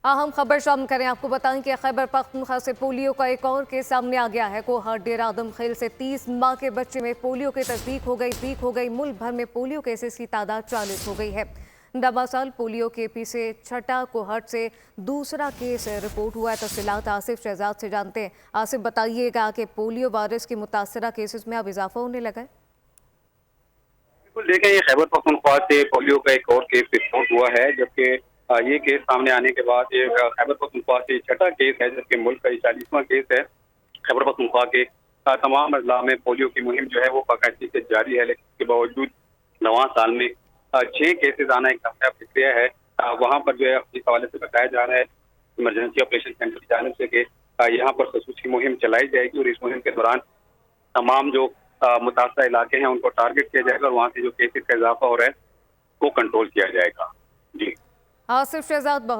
अहम खबर शामिल करें। आपको बताएं कि खैबर पख्तूनख्वा से पोलियो का एक और केस सामने आ गया है। कोहट डेरा आदम खेल से 30 माह के बच्चे में पोलियो की तस्दीक हो गई। मुल्क भर में पोलियो केसेस की तादाद 40 हो गई है। दमासाल पोलियो के पी से छठा, कोहट से दूसरा केस रिपोर्ट हुआ है। तफसीलात आसिफ शहजाद से जानते हैं। आसिफ, बताइएगा कि पोलियो वायरस के मुतासरा केसेस में अब इजाफा होने लगा है। बिल्कुल, देखें, ये खैबर पख्तूनख्वा से पोलियो का एक और केस रिपोर्ट हुआ है, जबकि ये केस सामने आने के बाद ये खैबर पख्तूनख्वा से छठा केस है, जबकि मुल्क का 40वां केस है। खैबर पख्तूनख्वा के तमाम अजला में पोलियो की मुहिम जो है वो बाकायदगी से जारी है, लेकिन इसके बावजूद नवा साल में 6 केसेज आना एक कामयाब प्रक्रिया है। वहाँ पर जो है इस हवाले से बताया जा रहा है इमरजेंसी ऑपरेशन सेंटर की जानिब से कि यहाँ पर खसूसी मुहिम चलाई जाएगी और इस मुहिम के दौरान तमाम जो मुतासरा इलाके हैं उनको टारगेट किया जाएगा और वहाँ से जो केसेस का इजाफा हो रहा है वो कंट्रोल किया जाएगा। जी, आसिफ शहजाद।